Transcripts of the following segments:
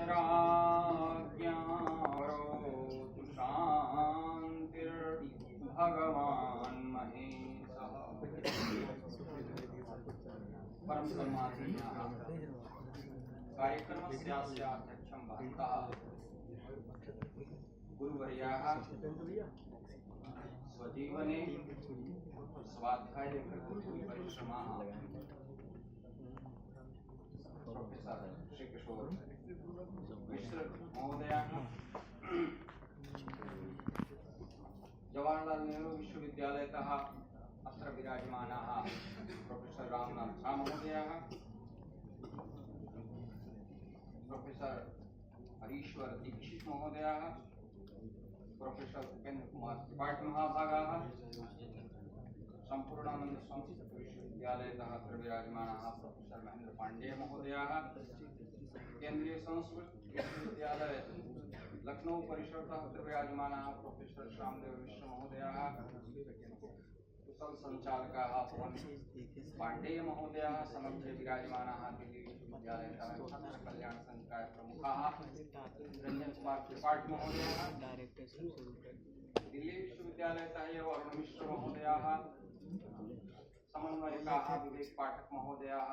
ईश्वराज्ञावरोतु शान्तिर्भगवान् महेशः। परम सम्माननीयाः कार्यक्रमस्यास्य अध्यक्षं भवन्तः गुरुवर्याः स्वजीवने स्वाध्याये परिश्रमाः प्रोफेसर श्री किशोर मिश्र महोदयाः, जवाहरलाल नेहरू विश्वविद्यालयतः अत्र विराजमानाः प्रोफेसर रामनाथ झा महोदयाः, प्रोफेसर हरीश्वर दीक्षित महोदयाः, प्रोफेसर उपेन्द्र कुमार त्रिपाठी महाभागाः, संपूर्णानंद संस्कृत विश्वविद्यालयतः अत्र विराजमानाः प्रोफेसर महेंद्र पांडेय महोदयाः, केंद्रीय संस्कृत विश्वविद्यालय लखनऊ परिसरतः अत्र विराजमानाः प्रोफेसर श्यामदेव मिश्र महोदयाः, कुशल संचालकाः पवन पांडेय महोदयाः, समग्रे विराजमानाः दिल्ली विश्वविद्यालयतः छात्र कल्याण संकाय प्रमुखाः रंजन कुमार त्रिपाठी महोदयाः, दिल्ली विश्वविद्यालयतः एव अरुण मिश्र महोदयाः, समन्वयकाः विवेक पाठक महोदयाः,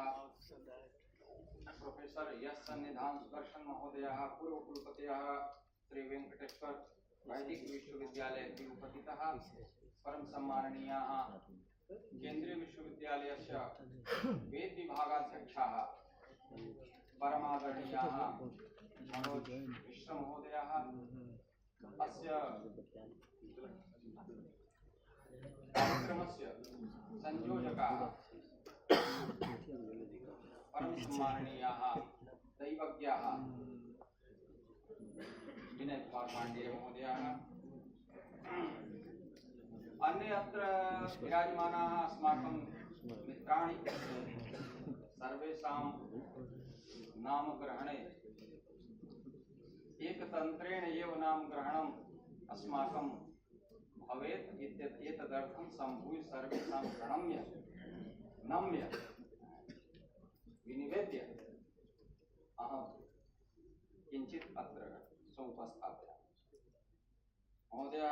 प्रोफेसर यश सन्निधान सुदर्शन महोदयाः, पूर्व कुलपतयः श्री वेंकटेश्वर वैदिक विश्वविद्यालय तिरुपतितः परम सम्माननीयाः केंद्रीय विश्वविद्यालयस्य वेद विभागाध्यक्षाः परमादरणीयाः मनोज मिश्र महोदयाः, अस्य कार्यक्रमस्य संयोजकाः परम सम्माननीयाः दैवज्ञाः विनय कुमार पांडेय महोदयाः, अन्य अत्र विराजमानाः अस्माकं मित्राणि, सर्वेषां नामग्रहणे एकतन्त्रेण एव नामग्रहणम् अस्माकं भवेत् इत्येतदर्थं सम्भूय सर्वेषां प्रणम्य नम्य विनिवेद्य अहं किञ्चित् अत्र समुपस्थापयामि। महोदय,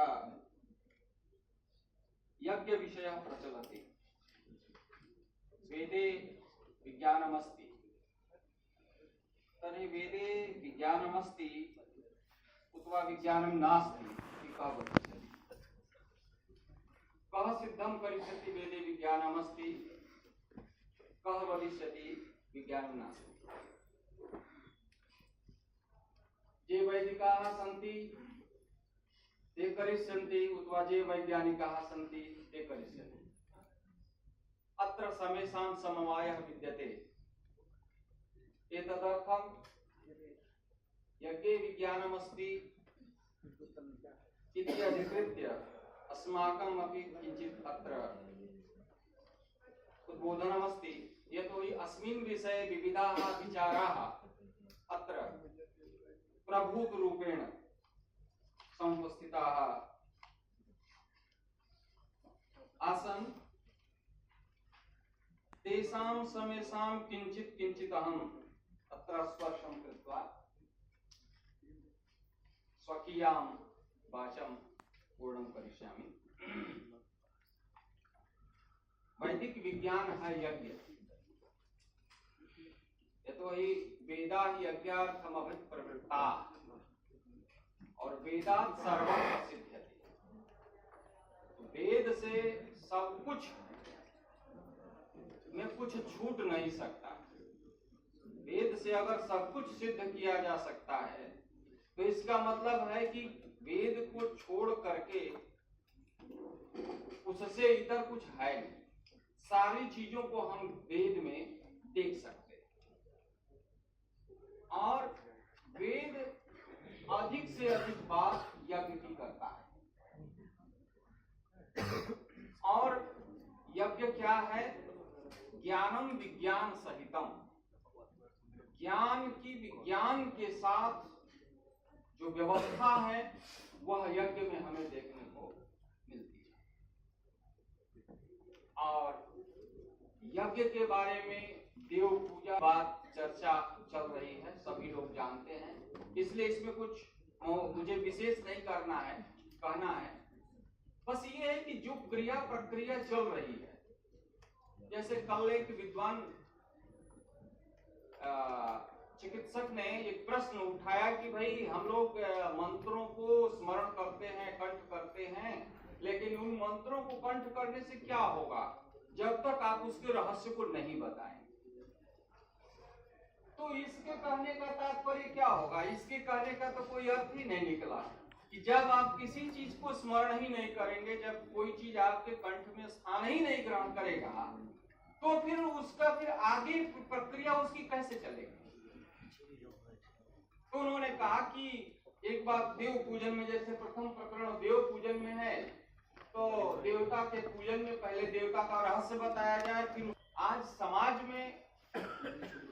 यज्ञ विषयः प्रचलति, वेदे विज्ञानमस्ति, तर्हि वेदे विज्ञानमस्ति उत विज्ञानं नास्ति इति कः वदिष्यति? कः सिद्धं करिष्यति वेदे विज्ञानमस्ति, कः वदिष्यति विज्ञानं नास्ति? ये वैदिकाः सन्ति ते करिष्यन्ति उत ये वैज्ञानिकाः सन्ति ते करिष्यन्ति। अत्र समेषां समवायः विद्यते। एतदर्थं यज्ञे विज्ञानमस्ति इति अधिकृत्य अस्माकम् अपि किञ्चित् अत्र उद्बोधनमस्ति। यतोहि अस्मिन् विषये विविधाः विचाराः अत्र प्रभूतरूपेण समुपस्थिताः आसन्। तेषां समेषां किञ्चित् अहम् अत्र स्पर्शं कृत्वा स्वकीयां वाचं पूर्णं करिष्यामि। वैदिक विज्ञान है यज्ञ, यतोहि वेदा यज्ञार्थम अभिप्रवृत्ता और वेदात् सर्वं प्रसिद्ध्यते। वेद से सब कुछ में कुछ छूट नहीं सकता। वेद से अगर सब कुछ सिद्ध किया जा सकता है तो इसका मतलब है कि वेद को छोड़ करके उससे इतर कुछ है नहीं। सारी चीजों को हम वेद में देख सकते हैं और वेद अधिक से अधिक बात यज्ञ की करता है। और यज्ञ क्या है? ज्ञानम विज्ञान सहितम, ज्ञान की विज्ञान के साथ जो व्यवस्था है वह यज्ञ में हमें देखने को मिलती है। और यज्ञ के बारे में देव पूजा बात चर्चा चल रही है, सभी लोग जानते हैं, इसलिए इसमें कुछ मुझे विशेष नहीं कहना है। बस ये है कि जो क्रिया प्रक्रिया चल रही है, जैसे कल एक विद्वान चिकित्सक ने एक प्रश्न उठाया कि भाई हम लोग मंत्रों को स्मरण करते हैं, कंठ करते हैं, लेकिन उन मंत्रों को कंठ करने से क्या होगा जब तक आप उसके रहस्य को नहीं बताएं। तो इसके कहने का तात्पर्य क्या होगा? इसके कहने का तो कोई अर्थ ही नहीं निकला कि जब आप किसी चीज को स्मरण ही नहीं करेंगे, जब कोई चीज आपके कंठ में स्थान ही नहीं ग्रहण करेगा, तो फिर उसका फिर आगे प्रक्रिया उसकी कैसे चलेगी? तो उन्होंने कहा कि एक बात देव पूजन में, जैसे प्रथम प्रकरण देव पूजन में है, तो देवता के पूजन में पहले देवता का रहस्य बताया जाए, फिर आज समाज में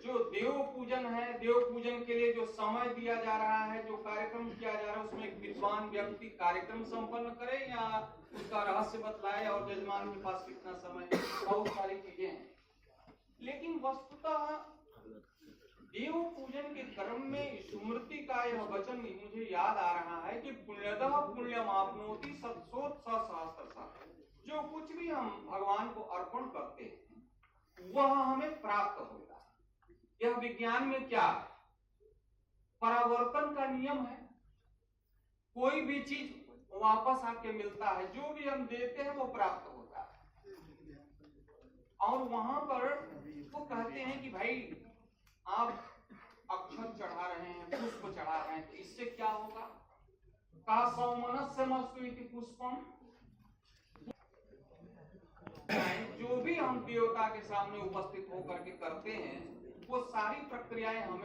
जो देव पूजन है, देव पूजन के लिए जो समय दिया जा रहा है, जो कार्यक्रम किया जा रहा है, उसमें एक विद्वान व्यक्ति कार्यक्रम संपन्न करे या उसका रहस्य बतलाए और जजमान के पास कितना समय, बहुत सारी चीजें हैं। लेकिन वस्तुतः देव पूजन के क्रम में स्मृति का यह वचन मुझे याद आ रहा है कि पुण्यतः पुण्यम आपनोति सत्सोत सहस्रशः। जो कुछ भी हम भगवान को अर्पण करते हैं वह हमें प्राप्त होता है। यह विज्ञान में क्या है? परावर्तन का नियम है। कोई भी चीज वापस आके मिलता है, जो भी हम देते हैं वो प्राप्त होता है। और वहां पर वो कहते हैं कि भाई आप अक्षत चढ़ा रहे हैं, पुष्प चढ़ा रहे हैं, तो इससे क्या होगा? का सौमनस्यमस्तु इति पुष्पम। जो भी हम देवता के सामने उपस्थित होकर के करते हैं वो सारी प्रक्रियाएं हमें